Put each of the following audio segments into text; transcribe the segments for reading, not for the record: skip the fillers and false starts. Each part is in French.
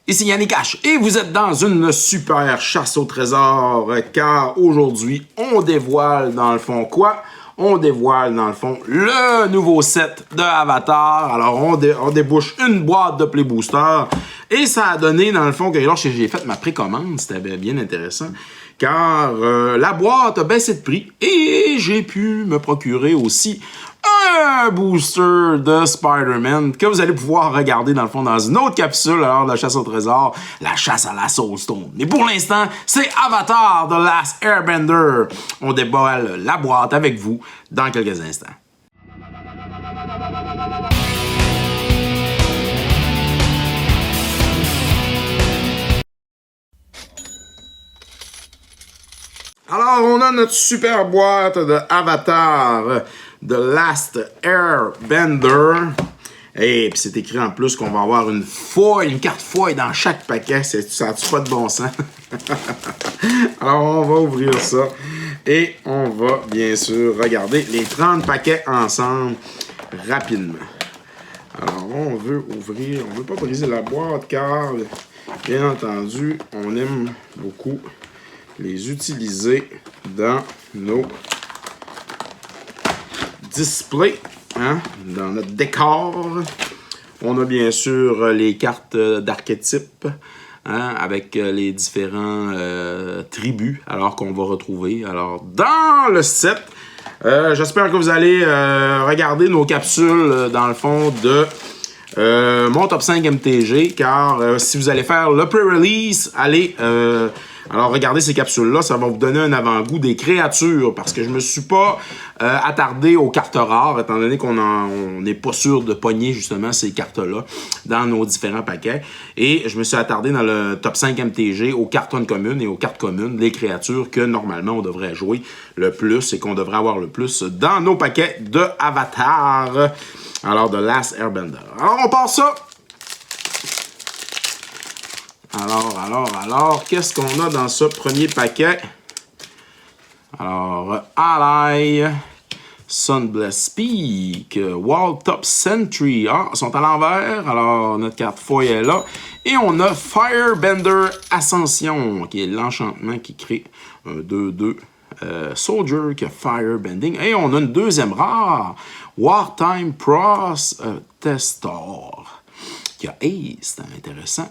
Ici Yannick H et vous êtes dans une super chasse au trésor car aujourd'hui on dévoile dans le fond quoi? On dévoile dans le fond le nouveau set de Avatar. Alors on débouche une boîte de Play Booster et ça a donné dans le fond que lorsque j'ai fait ma précommande, c'était bien intéressant car la boîte a baissé de prix et j'ai pu me procurer aussi un booster de Spider-Man que vous allez pouvoir regarder dans le fond dans une autre capsule alors de la chasse au trésor, la chasse à la Soul Stone. Mais pour l'instant, c'est Avatar The Last Airbender. On déballe la boîte avec vous dans quelques instants. Alors, on a notre super boîte de Avatar The Last Airbender. Et puis c'est écrit en plus qu'on va avoir une feuille, une carte feuille dans chaque paquet. Ça n'a-tu pas de bon sens? Alors, on va ouvrir ça. Et on va, bien sûr, regarder les 30 paquets ensemble rapidement. Alors, on veut ouvrir. On ne veut pas briser la boîte car, bien entendu, on aime beaucoup les utiliser dans nos displays, hein, dans notre décor. On a bien sûr les cartes d'archétypes, hein, avec les différents tribus alors qu'on va retrouver. Alors, dans le set, j'espère que vous allez regarder nos capsules dans le fond de mon top 5 MTG, car si vous allez faire le pre-release, allez... alors, regardez ces capsules-là, ça va vous donner un avant-goût des créatures, parce que je me suis pas attardé aux cartes rares, étant donné qu'on n'est pas sûr de pogner, justement, ces cartes-là dans nos différents paquets. Et je me suis attardé dans le top 5 MTG aux cartes communes et aux cartes communes, les créatures que, normalement, on devrait jouer le plus et qu'on devrait avoir le plus dans nos paquets de Avatar. Alors, The Last Airbender. Alors, on part ça. Alors, qu'est-ce qu'on a dans ce premier paquet? Alors, Ally, Sunblessed Peak, Wall Top Sentry. Ah, ils sont à l'envers. Alors, notre carte foil est là. Et on a Firebender Ascension, qui est l'enchantement qui crée un 2-2. Soldier qui a Firebending. Et on a une deuxième rare, Wartime Testor, qui a Ace. C'est intéressant.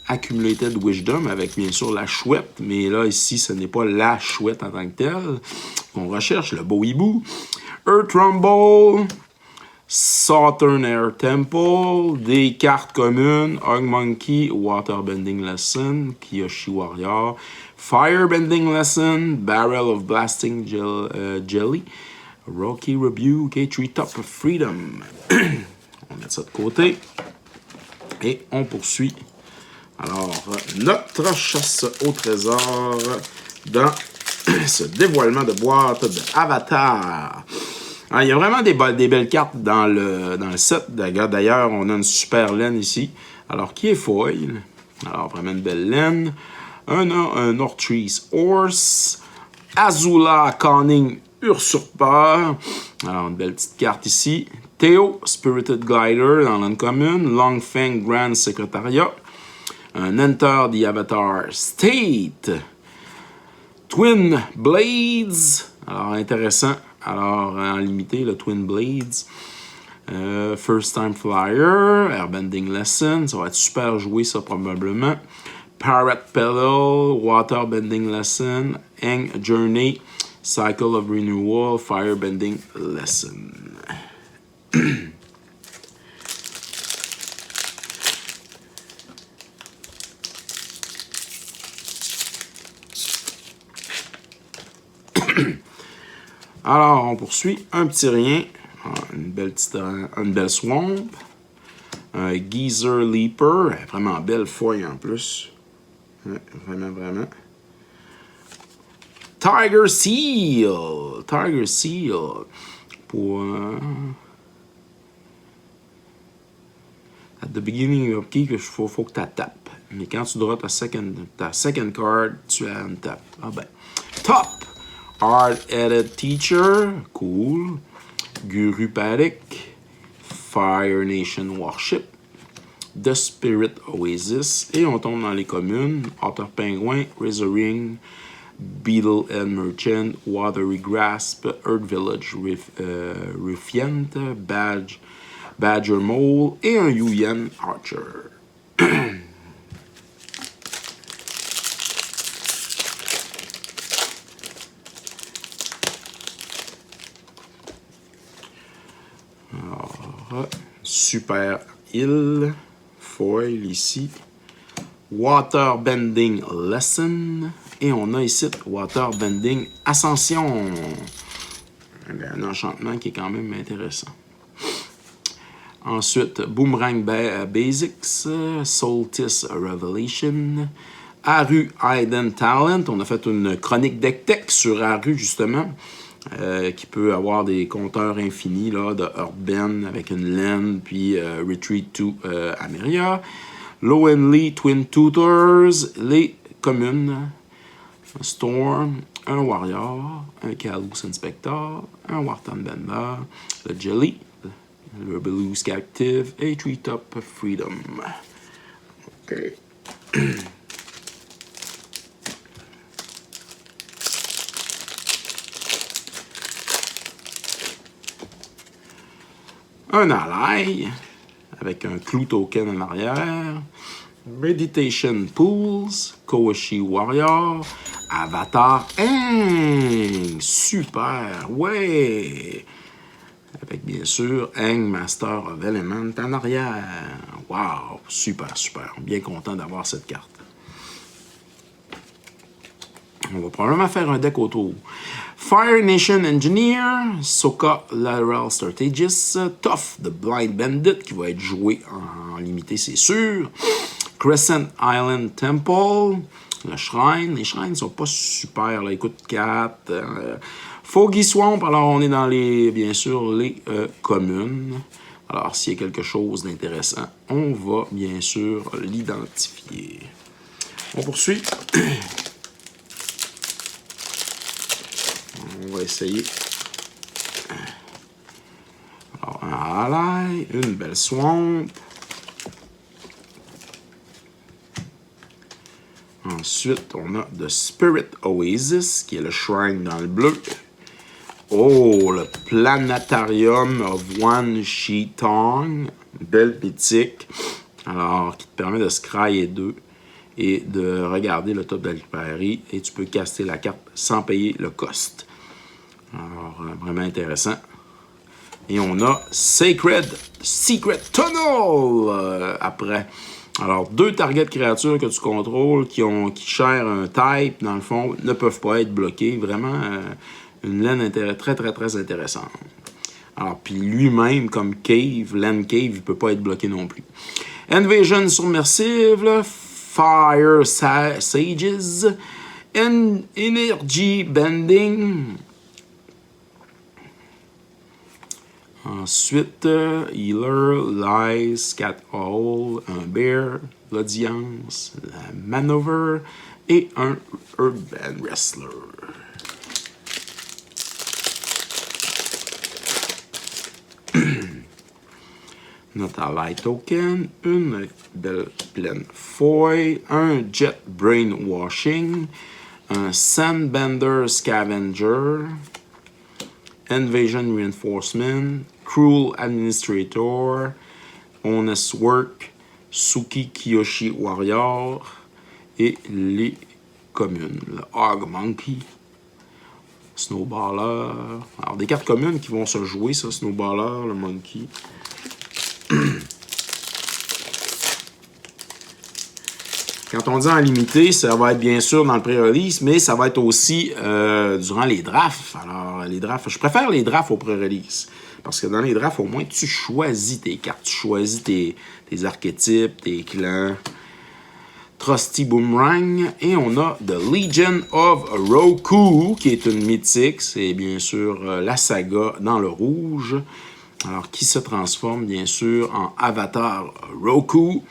Accumulated Wisdom avec bien sûr la chouette, mais là ici ce n'est pas la chouette en tant que telle. On recherche le beau hibou. Earth Rumble, Southern Air Temple, des cartes communes, Hog Monkey, Waterbending Lesson, Kiyoshi Warrior, Firebending Lesson, Barrel of Blasting Jelly, Rocky Rebuke et Treetop of Freedom. On met ça de côté et on poursuit. Alors, notre chasse au trésor dans ce dévoilement de boîte de Avatar. Alors, il y a vraiment des belles cartes dans le set. D'ailleurs, on a une super laine ici. Alors, qui est foil? Alors, vraiment une belle laine. Un Nortrees Horse. Azula Conning Usurpeur. Alors, une belle petite carte ici. Théo, Spirited Glider dans l'uncommune. Longfang Grand Secretariat. Un Enter the Avatar State. Twin Blades. Alors, intéressant. Alors, en limité, le Twin Blades. First Time Flyer. Airbending Lesson. Ça va être super joué, ça, probablement. Parrot Pedal. Waterbending Lesson. Eng Journey. Cycle of Renewal. Firebending Lesson. Alors, on poursuit. Un petit rien. Une belle swamp. Un Geezer Leaper. Vraiment belle feuille en plus. Ouais, vraiment. Tiger Seal. Tiger Seal. Pour... At the beginning of key, il faut que tu tapes. Mais quand tu draws ta second card, tu as une tape. Ah ben. Top! Hard-Headed Teacher. Cool. Guru Paddock. Fire Nation Warship. The Spirit Oasis. Et on tombe dans les communes. Otter Penguin. Razor Ring. Beetle and Merchant. Watery Grasp. Earth Village. Ruffiant. Badger Mole. Et un Yuyan Archer. Alors, super île, foil ici, Water Bending Lesson, et on a ici Water Bending Ascension, un enchantement qui est quand même intéressant. Ensuite, Boomerang Basics, Solstice Revelation, Aru Hidden Talent, on a fait une chronique deck tech sur Aru justement, qui peut avoir des compteurs infinis là, de Earthbend avec une laine, puis Retreat to Ameria. Low and Lee Twin Tutors, les communes, un Storm, un Warrior, un Kalos Inspector, un Wartan Bender, le Jelly, le Belusk Active et Treetop Freedom. OK. Un ally avec un clou token en arrière. Meditation Pools. Kowashi Warrior. Avatar Aang. Super. Ouais. Avec bien sûr Aang Master of Element en arrière. Wow. Super, super. Bien content d'avoir cette carte. On va probablement faire un deck autour. Fire Nation Engineer, Sokka Lateral Strategist, Tough the Blind Bandit qui va être joué en limité, c'est sûr. Crescent Island Temple, le Shrine. Les Shrines sont pas super, là, écoute 4. Foggy Swamp, alors on est dans les, bien sûr, les communes. Alors s'il y a quelque chose d'intéressant, on va bien sûr l'identifier. On poursuit. On va essayer. Alors, un ally, une belle swamp. Ensuite, on a The Spirit Oasis, qui est le shrine dans le bleu. Oh, le Planetarium of One Shitong. Belle mythique. Alors, qui te permet de scryer 2 et de regarder le top de la librairie. Et tu peux caster la carte sans payer le cost. Alors, vraiment intéressant. Et on a Secret Tunnel après. Alors, 2 targets créatures que tu contrôles qui share un type, dans le fond, ne peuvent pas être bloqués. Vraiment, une laine très, très, très intéressante. Alors, puis lui-même, comme Cave, Land Cave, il ne peut pas être bloqué non plus. Invasion Submersive, Fire Sages, Energy Bending. Ensuite, Healer, Lies, Cat Hall, un Bear, l'Audience, la Maneuver et un Urban Wrestler. Notre ally token, une belle pleine foil, un Jet Brainwashing, un Sandbender Scavenger, Invasion Reinforcement, Cruel Administrator, Honest Work, Suki Kiyoshi Warrior et les communes. Le Hog Monkey, Snowballer. Alors, des cartes communes qui vont se jouer, ça, Snowballer, le Monkey. Quand on dit en limité, ça va être bien sûr dans le pré-release, mais ça va être aussi durant les drafts. Alors, les drafts, je préfère les drafts au pré-release. Parce que dans les drafts, au moins, tu choisis tes cartes, tu choisis tes archétypes, tes clans. Trusty Boomerang. Et on a The Legion of Roku, qui est une mythique. C'est bien sûr la saga dans le rouge. Alors, qui se transforme bien sûr en Avatar Roku.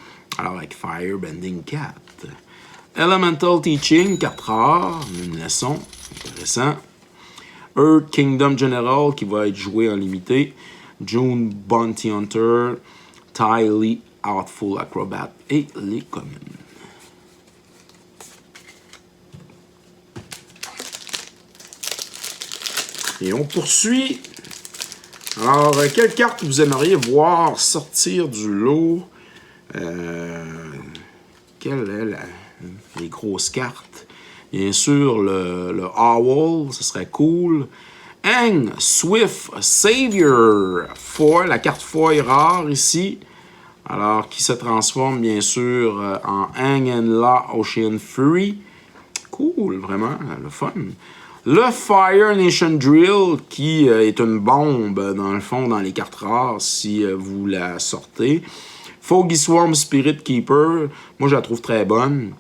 Alors, avec Firebending 4. Elemental Teaching, 4 rares, une leçon, intéressant. Earth Kingdom General, qui va être joué en limité. June Bounty Hunter, Ty Lee, Artful Acrobat et les communes. Et on poursuit. Alors, quelle carte vous aimeriez voir sortir du lot? Quelle est les grosses cartes? Bien sûr, le Owl, ce serait cool. Aang, Swift, Savior, Foil, la carte Foil rare ici. Alors, qui se transforme bien sûr en Aang and La Ocean Fury. Cool, vraiment, le fun. Le Fire Nation Drill, qui est une bombe, dans le fond, dans les cartes rares, si vous la sortez. Foggy Swarm Spirit Keeper, moi je la trouve très bonne.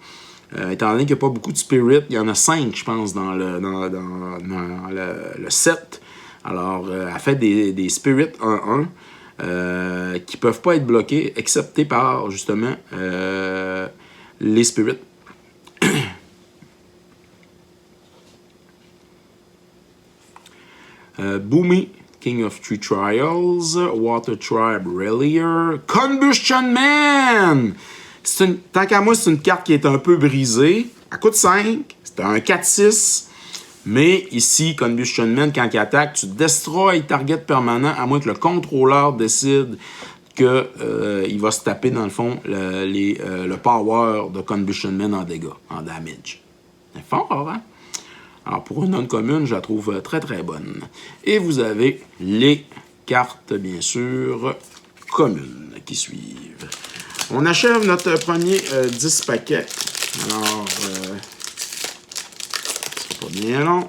Étant donné qu'il n'y a pas beaucoup de Spirit, il y en a 5, je pense, dans le set. Alors, elle fait des Spirit 1-1 qui ne peuvent pas être bloqués, excepté par, justement, les Spirits. Boomy, King of Three Trials, Water Tribe Relier, Combustion Man! Tant qu'à moi, c'est une carte qui est un peu brisée. Elle coûte 5, c'est un 4-6. Mais ici, Combustion Man, quand il attaque, tu destroy target permanent, à moins que le contrôleur décide qu'il va se taper, dans le fond, le power de Combustion Man en dégâts, en damage. C'est fort, hein? Alors, pour une non-commune, je la trouve très, très bonne. Et vous avez les cartes, bien sûr, communes qui suivent. On achève notre premier 10 paquets. Alors, c'est pas bien long.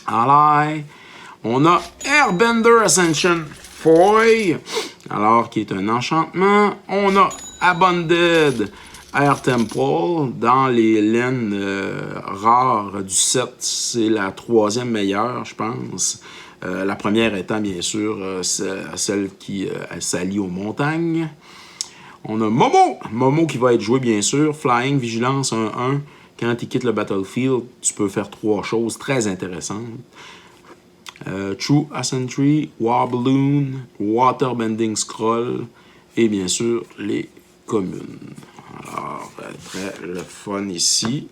Alors, on a Airbender Ascension Foil, alors qui est un enchantement. On a Abunded Air Temple, dans les laines rares du set, c'est la 3e meilleure, je pense. La première étant, bien sûr, celle qui s'allie aux montagnes. On a Momo! Momo qui va être joué, bien sûr. Flying, Vigilance 1-1. Quand il quitte le battlefield, tu peux faire 3 choses très intéressantes. True Ascentry, War Balloon, Waterbending Scroll et, bien sûr, les communes. Alors, très le fun ici.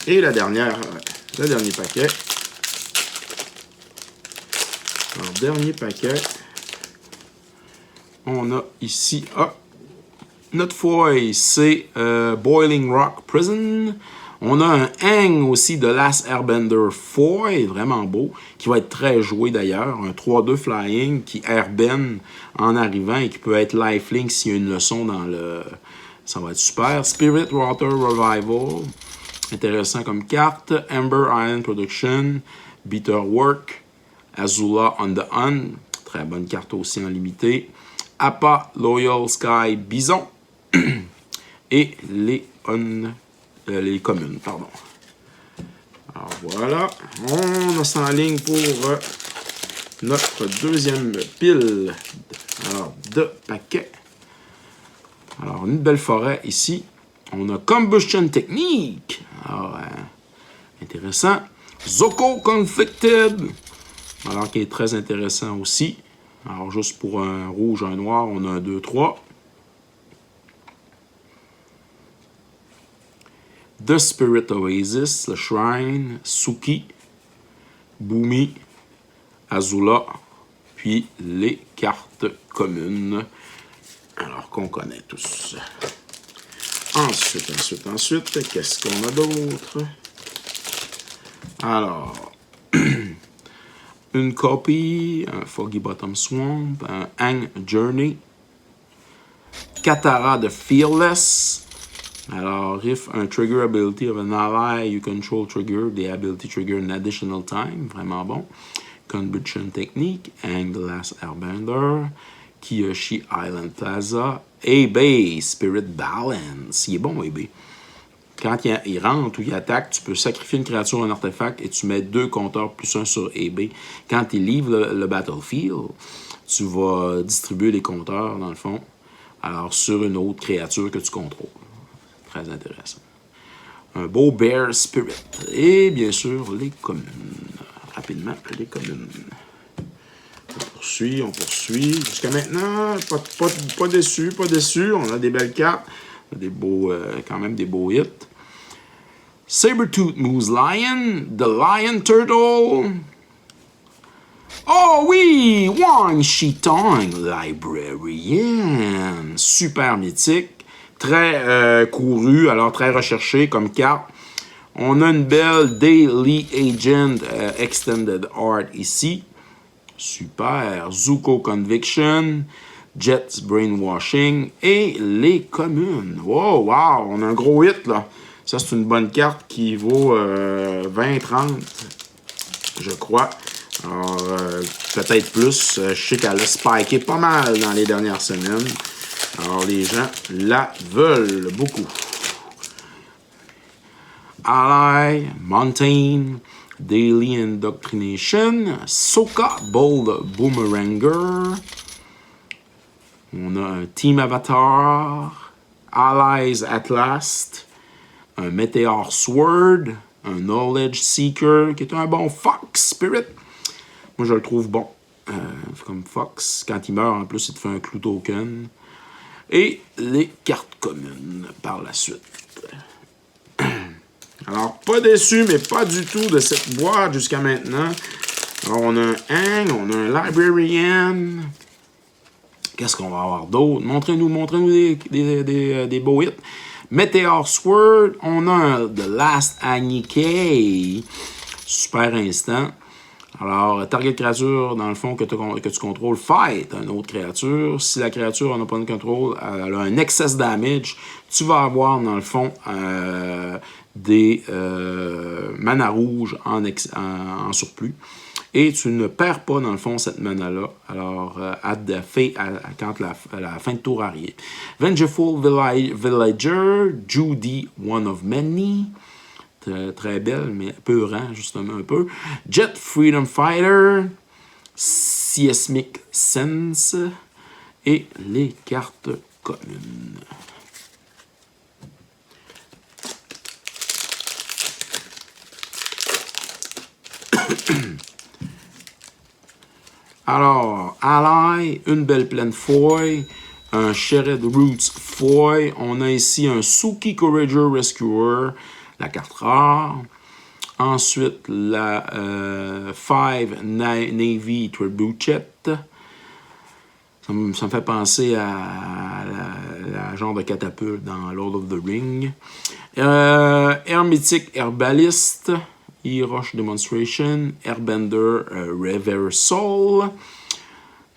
Et le dernier paquet. Alors, dernier paquet. On a ici, notre foil, c'est Boiling Rock Prison. On a un Aang aussi de Last Airbender foil, vraiment beau, qui va être très joué d'ailleurs. Un 3-2 flying qui airbend en arrivant et qui peut être lifelink s'il y a une leçon dans le... Ça va être super. Spirit Water Revival. Intéressant comme carte. Ember Iron Production. Bitter Work. Azula on the Hun. Très bonne carte aussi en limité. Appa Loyal Sky Bison. Et les communes, pardon. Alors voilà. On a ça en ligne pour notre deuxième pile. Alors, 2 paquets. Alors, une belle forêt ici. On a Combustion Technique. Alors, intéressant. Zoko Conflicted. Alors, qui est très intéressant aussi. Alors, juste pour un rouge, un noir, on a un 2-3. The Spirit Oasis, le Shrine, Suki, Boomy, Azula, puis les cartes communes. Alors, qu'on connaît tous. Ensuite, qu'est-ce qu'on a d'autre? Alors, une copie, un Foggy Bottom Swamp, un Aang Journey, Katara de Fearless. Alors, if un trigger ability of an ally you control trigger, the ability trigger an additional time. Vraiment bon. Combustion Technique, Aang the Last Airbender, Kyoshi Island Plaza, A-Bay, Spirit Balance. Il est bon, A-Bay. Quand il rentre ou il attaque, tu peux sacrifier une créature ou un artefact et tu mets 2 compteurs plus 1 sur A-Bay. Quand il livre le battlefield, tu vas distribuer les compteurs, dans le fond, Alors, sur une autre créature que tu contrôles. Très intéressant. Un beau Bear Spirit. Et bien sûr, les communes. Rapidement, les communes. On poursuit. Jusqu'à maintenant, pas déçu, pas déçu. On a des belles cartes. Des beaux, quand même des beaux hits. Sabertooth Moose Lion. The Lion Turtle. Oh oui! Wang Shitong Librarian. Super mythique. Très couru, alors très recherché comme carte. On a une belle Daily Agent Extended Art ici. Super. Zuko Conviction. Jet's Brainwashing. Et les communes. Wow, wow! On a un gros hit, là. Ça, c'est une bonne carte qui vaut 20-30, je crois. Alors, peut-être plus. Je sais qu'elle a spiké pas mal dans les dernières semaines. Alors, les gens la veulent beaucoup. Ally, Mountain, Daily Indoctrination, Sokka Bold Boomeranger. On a un Team Avatar, Allies at Last, un Meteor Sword, un Knowledge Seeker, qui est un bon Fox Spirit. Moi, je le trouve bon. Comme Fox, quand il meurt, en plus, il te fait un clou token. Et les cartes communes par la suite. Alors, pas déçu, mais pas du tout de cette boîte jusqu'à maintenant. Alors, on a un Hang, on a un Librarian. Qu'est-ce qu'on va avoir d'autre? Montrez-nous des beaux hits. Meteor Sword, on a un The Last Anike. Super instant. Alors, target créature, dans le fond, que tu contrôles, fight une autre créature. Si la créature n'a pas de contrôle, elle a un excess damage, tu vas avoir, dans le fond, des mana rouges en surplus. Et tu ne perds pas, dans le fond, cette mana-là. Alors, quand la fin de tour arrive. Vengeful Villager, Judy, One of Many. Très belle, mais peurant, justement, un peu. Jet Freedom Fighter, Seismic Sense et les cartes communes. Alors, Ally, une belle pleine foil, un Shared Roots foil. On a ici un Suki Courager Rescuer, la carte rare. Ensuite, la 5 Navy Trebuchet. Ça me fait penser à la genre de catapulte dans Lord of the Ring. Hermétique Herbaliste. Rush Demonstration, Airbender Reversal,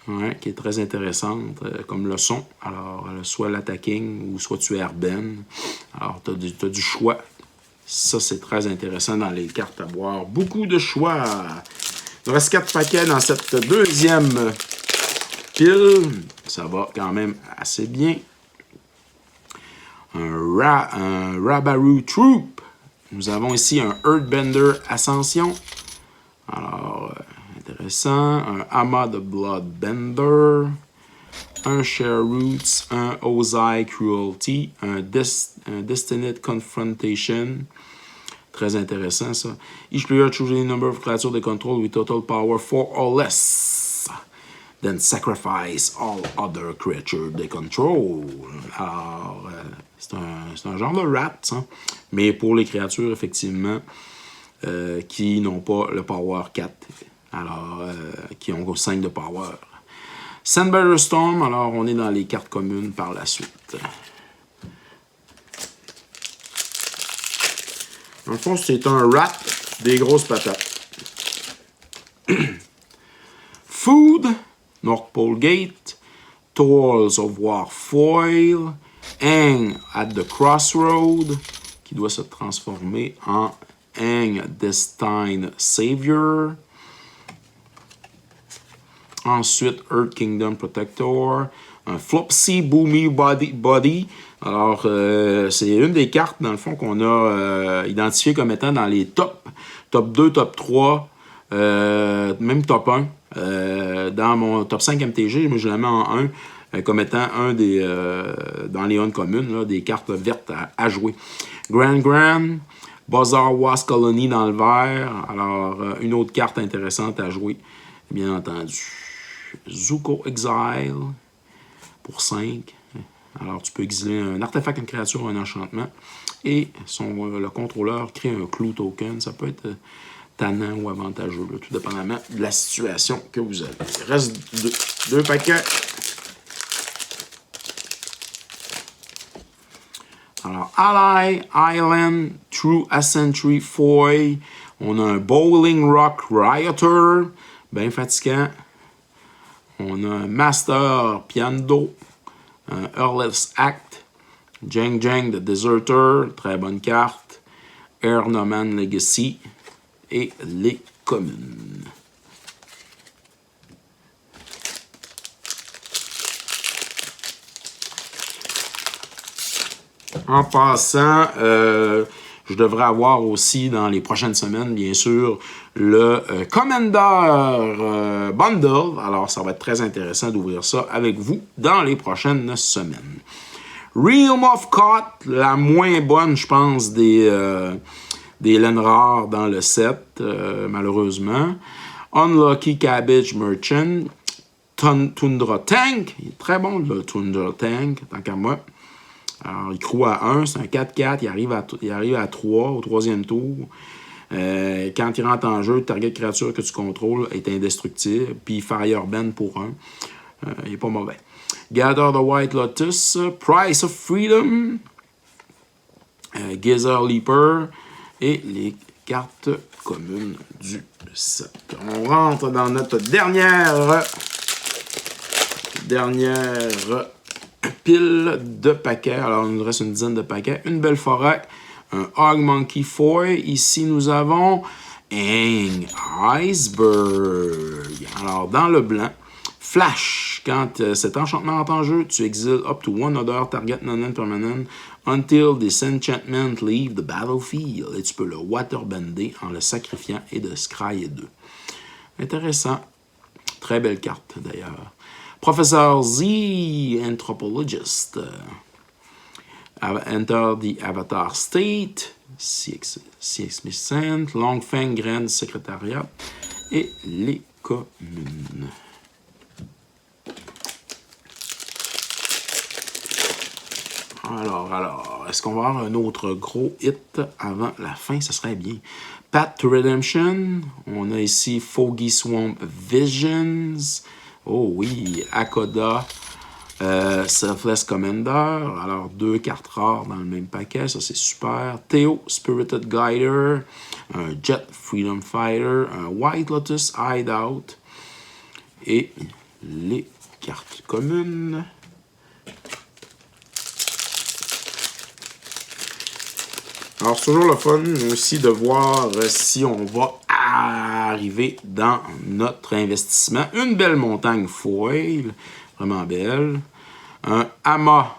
ouais, qui est très intéressante comme leçon. Alors, soit l'attacking ou soit tu airben. Alors, tu as du choix. Ça, c'est très intéressant dans les cartes à boire. Beaucoup de choix. Il reste 4 paquets dans cette deuxième pile. Ça va quand même assez bien. Un Rabaru Troop. Nous avons ici un Earthbender Ascension. Alors, intéressant. Un Hammer de Bloodbender. Un Share Roots. Un Ozai Cruelty. Un Destined Confrontation. Très intéressant, ça. Each player chooses a number of creatures they control with total power 4 or less. Then sacrifice all other creatures they control. Alors, c'est un genre de rat, ça. Mais pour les créatures, effectivement, qui n'ont pas le power 4. Alors, qui ont 5 de power. Sandbearer Storm, alors on est dans les cartes communes par la suite. En fond, c'est un rat des grosses patates. Food, North Pole Gate, Toils of War Foil, Hang at the Crossroad, qui doit se transformer en Hang Destined Savior. Ensuite, Earth Kingdom Protector, un Flopsy Boomy Body. Alors, c'est une des cartes, dans le fond, qu'on a identifiées comme étant dans les top 2, top 3, même top 1. Dans mon top 5 MTG, moi, je la mets en 1. comme étant un des, dans les uncommons, là, des cartes vertes à jouer. Grand, Bazaar Wasp Colony dans le vert. Alors, une autre carte intéressante à jouer, bien entendu. Zuko Exile pour 5. Alors, tu peux exiler un artefact, une créature, un enchantement. Et le contrôleur crée un Clue Token. Ça peut être tannant ou avantageux, là, tout dépendamment de la situation que vous avez. Il reste deux paquets. Alors, Ally, Island, True Ascentry, Foy. On a un Bowling Rock Rioter, bien fatigant. On a un Master Piando, un Earless Act, Jang the Deserter, très bonne carte. Air Noman Legacy et les communes. En passant, je devrais avoir aussi dans les prochaines semaines, bien sûr, le Commander Bundle. Alors, ça va être très intéressant d'ouvrir ça avec vous dans les prochaines semaines. Realm of Cot, la moins bonne, je pense, des laines rares dans le set, malheureusement. Unlucky Cabbage Merchant. Tundra Tank. Il est très bon, le Tundra Tank, tant qu'à moi. Alors, il croit à 1, c'est un 4-4, il arrive à 3 au troisième tour. Quand il rentre en jeu, le target créature que tu contrôles est indestructible. Puis Firebend pour 1. Il n'est pas mauvais. Gather the White Lotus, Price of Freedom, Geyser Leaper et les cartes communes du set. On rentre dans notre dernière pile de paquets. Alors, il nous reste une dizaine de paquets. Une belle forêt. Un Hog Monkey Foy. Ici, nous avons Ang Iceberg. Alors, dans le blanc, Flash. Quand cet enchantement entre en jeu, tu exiles up to one other target non-permanent until this enchantment leave the battlefield. Et tu peux le waterbender en le sacrifiant et de scryer 2. Intéressant. Très belle carte, d'ailleurs. Professor Z, Anthropologist. Enter the Avatar State. CX Mission. Longfang, Grand Secrétariat. Et les communes. Alors, est-ce qu'on va avoir un autre gros hit avant la fin? Ce serait bien. Path to Redemption. On a ici Foggy Swamp Visions. Oh oui, Akoda, Selfless Commander. Alors, 2 cartes rares dans le même paquet. Ça, c'est super. Theo, Spirited Guider. Un Jet Freedom Fighter. Un White Lotus Hideout. Et les cartes communes. Alors, c'est toujours le fun aussi de voir si on va arriver dans notre investissement. Une belle montagne foil, vraiment belle. Un amas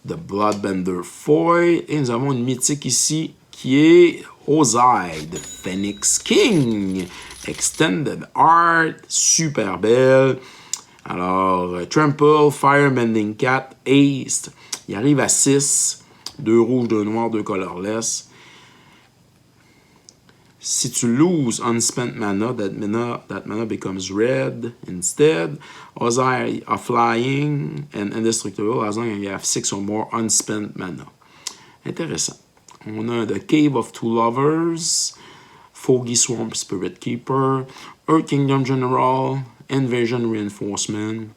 de Bloodbender foil. Et nous avons une mythique ici qui est Ozai de Phoenix King. Extended Art, super belle. Alors, Trample, Firebending Cat, Ace. Il arrive à 6. 2 rouges, 2 noirs, 2 colorless. Si tu lose unspent mana, that mana becomes red instead. Ozai are flying and indestructible as long as you have 6 or more unspent mana. Intéressant. On a The Cave of Two Lovers, Foggy Swamp Spirit Keeper, Earth Kingdom General, Invasion Reinforcement,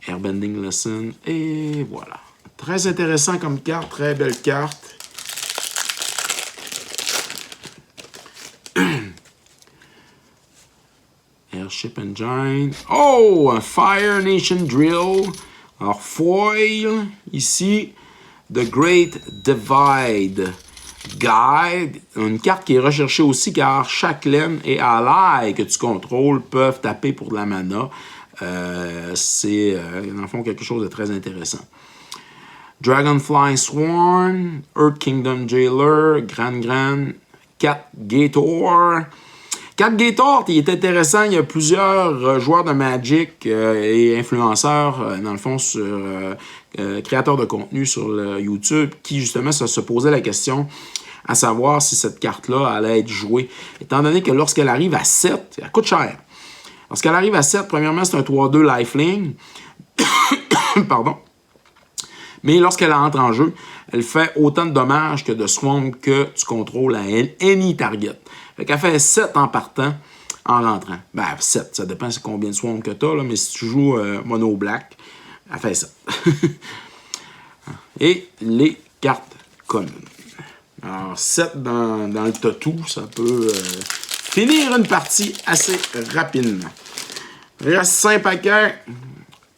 Airbending Lesson, et voilà. Très intéressant comme carte, très belle carte. Airship Engine. Oh, un Fire Nation Drill. Alors, foil, ici, The Great Divide Guide. Une carte qui est recherchée aussi car chaque laine et ally que tu contrôles peuvent taper pour de la mana. C'est, dans le fond, quelque chose de très intéressant. Dragonfly Sworn, Earth Kingdom Jailer, Grand, Cat Gator, Cat Gator, il est intéressant. Il y a plusieurs joueurs de Magic et influenceurs, dans le fond, créateurs de contenu sur YouTube, qui justement se posaient la question à savoir si cette carte-là allait être jouée. Étant donné que lorsqu'elle arrive à 7, elle coûte cher. Lorsqu'elle arrive à 7, premièrement, c'est un 3-2 lifelink. Pardon. Mais lorsqu'elle entre en jeu, elle fait autant de dommages que de swamp que tu contrôles à any target. Fait qu'elle fait 7 en partant, en rentrant. Ben, 7, ça dépend de combien de swamp que tu as, là, mais si tu joues mono black, elle fait ça. Et les cartes communes. Alors, 7 dans le tatou, ça peut finir une partie assez rapidement. Il reste 5 paquets,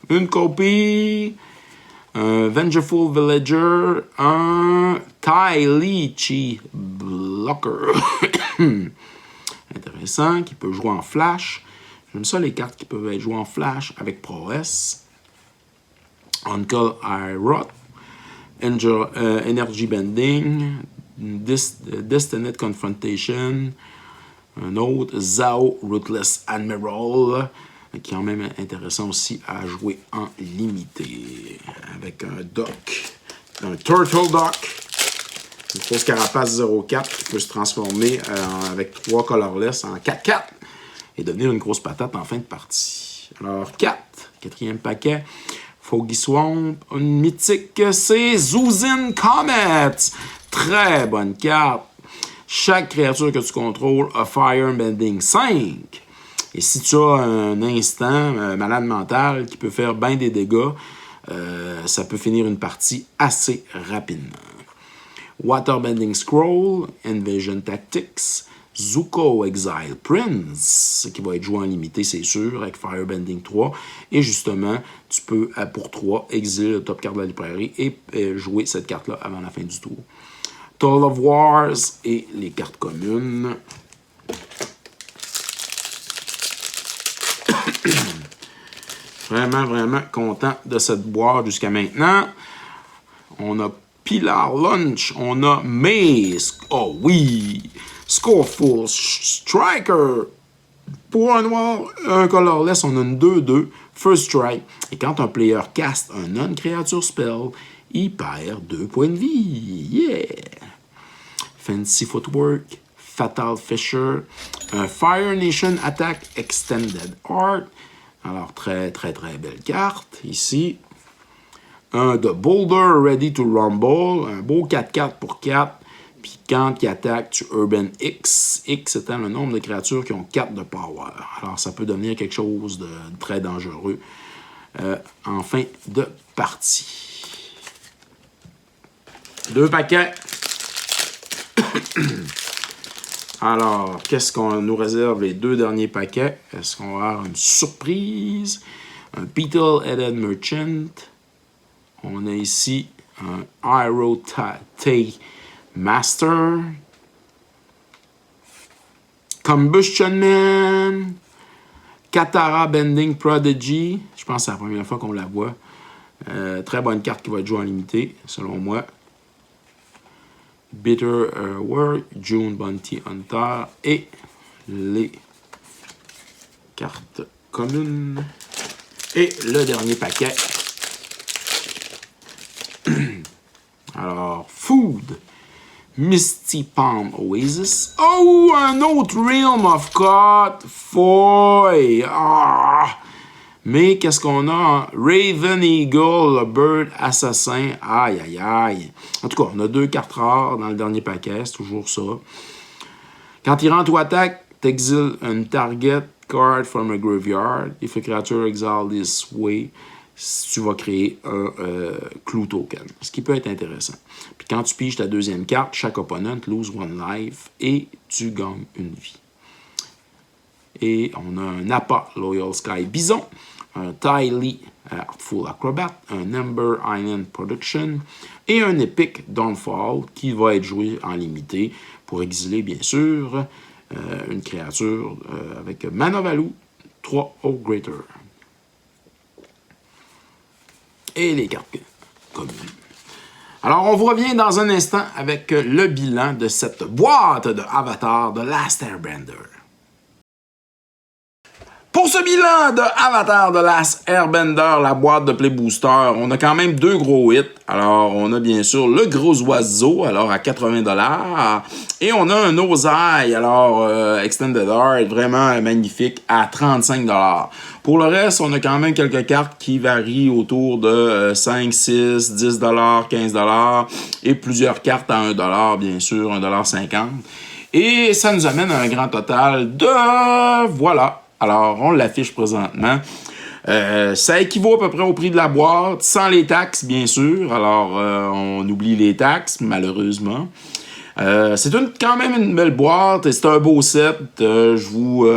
une copie, un Vengeful Villager, un Ty Blocker. Intéressant, qui peut jouer en flash. J'aime ça, les cartes qui peuvent être jouées en flash avec prowess. Uncle Irot, Energy Bending, Destined Confrontation, un autre, Zao Ruthless Admiral, qui est quand même intéressant aussi à jouer en limité, avec un Dock, un Turtle Dock, une grosse carapace 0-4 qui peut se transformer avec 3 colorless en 4-4 et devenir une grosse patate en fin de partie. Alors 4, quatrième paquet, Foggy Swamp, une mythique, c'est Zuzin Comet. Très bonne carte. Chaque créature que tu contrôles a Fire Bending 5. Et si tu as un instant malade mental qui peut faire bien des dégâts, ça peut finir une partie assez rapidement. Waterbending Scroll, Invasion Tactics, Zuko Exile Prince, qui va être joué en limité, c'est sûr, avec Firebending 3. Et justement, tu peux, pour 3, exiler le top card de la librairie et jouer cette carte-là avant la fin du tour. Toll of Wars et les cartes communes. Vraiment content de cette boîte jusqu'à maintenant. On a Pilar Lunch, on a Maze, oh oui, Scoreful Striker. Pour un noir, un colorless, on a une 2-2, First Strike. Et quand un player cast un non-créature spell, il perd 2 points de vie. Yeah! Fancy Footwork, Fatal Fisher, un Fire Nation Attack Extended Art. Alors, très belle carte ici. Un de Boulder Ready to Rumble, un beau 4-4 pour 4. Puis quand il attaque, tu Urban X. X étant le nombre de créatures qui ont 4 de power. Alors, ça peut devenir quelque chose de très dangereux en fin de partie. 2 paquets. Alors, qu'est-ce qu'on nous réserve les 2 derniers paquets? Est-ce qu'on va avoir une surprise? Un Beetle-Headed Merchant. On a ici un Iroh Tay Master. Combustion Man. Katara Bending Prodigy. Je pense que c'est la première fois qu'on la voit. Très bonne carte qui va être jouée en limité, selon moi. Bitter Work, June Bounty Hunter et les cartes communes. Et le dernier paquet. Alors, Food, Misty Palm Oasis. Oh, un autre Realm of God. Foy. Ah! Mais qu'est-ce qu'on a? Raven Eagle, le Bird Assassin. Aïe. En tout cas, on a 2 cartes rares dans le dernier paquet. C'est toujours ça. Quand il rentre ou attaque, t'exiles une target card from a graveyard. If a creature exile this way, tu vas créer un Clue Token. Ce qui peut être intéressant. Puis quand tu piges ta deuxième carte, chaque opponent lose 1 life et tu gagnes une vie. Et on a un Nappa Loyal Sky Bison, un Ty Lee Artful Acrobat, un Ember Island Production et un Epic Dawnfall qui va être joué en limité pour exiler, bien sûr, une créature avec Mana Value 3 ou greater. Et les cartes communes. Alors, on vous revient dans un instant avec le bilan de cette boîte de Avatar de Last Airbender. Pour ce bilan de Avatar The Last Airbender, la boîte de Play Booster, on a quand même 2 gros hits. Alors, on a bien sûr le gros oiseau, alors à 80$. Et on a un Ozai, alors Extended Art, vraiment magnifique, à 35$. Pour le reste, on a quand même quelques cartes qui varient autour de 5, 6, 10$, 15$. Et plusieurs cartes à 1$, bien sûr, 1,50$. Et ça nous amène à un grand total de... Voilà. Alors, on l'affiche présentement. Ça équivaut à peu près au prix de la boîte, sans les taxes, bien sûr. Alors, on oublie les taxes, malheureusement. C'est quand même une belle boîte et c'est un beau set. Je vous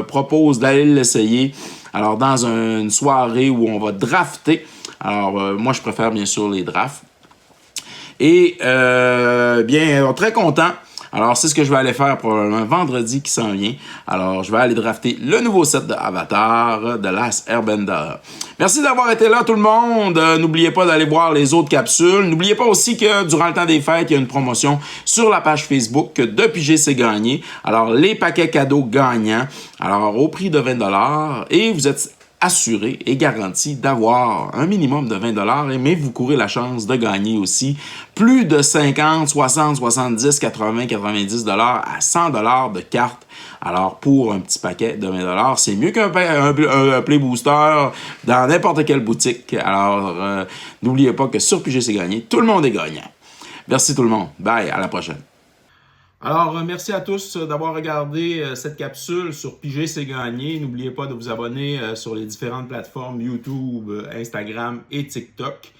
propose d'aller l'essayer. Alors, dans une soirée où on va drafter. Alors, moi, je préfère bien sûr les drafts. Et, bien, très content. Alors, c'est ce que je vais aller faire probablement vendredi qui s'en vient. Alors, je vais aller drafter le nouveau set de Avatar, The Last Airbender. Merci d'avoir été là, tout le monde. N'oubliez pas d'aller voir les autres capsules. N'oubliez pas aussi que durant le temps des fêtes, il y a une promotion sur la page Facebook de Piger c'est gagné. Alors, les paquets cadeaux gagnants. Alors, au prix de 20$. Et vous êtes assuré et garanti d'avoir un minimum de 20$, mais vous courez la chance de gagner aussi plus de 50, 60, 70, 80, 90$ à 100$ de cartes. Alors, pour un petit paquet de 20$, c'est mieux qu'un Play Booster dans n'importe quelle boutique. Alors, n'oubliez pas que sur Piger c'est gagné, tout le monde est gagnant. Merci tout le monde. Bye, à la prochaine. Alors, merci à tous d'avoir regardé cette capsule sur Piger c'est gagné. N'oubliez pas de vous abonner sur les différentes plateformes YouTube, Instagram et TikTok.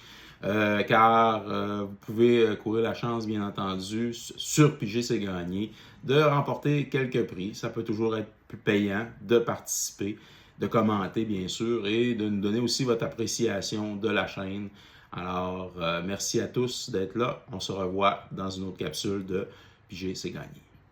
Car vous pouvez courir la chance, bien entendu, sur Piger c'est gagné, de remporter quelques prix. Ça peut toujours être plus payant de participer, de commenter, bien sûr, et de nous donner aussi votre appréciation de la chaîne. Alors, merci à tous d'être là. On se revoit dans une autre capsule de Piger c'est gagné.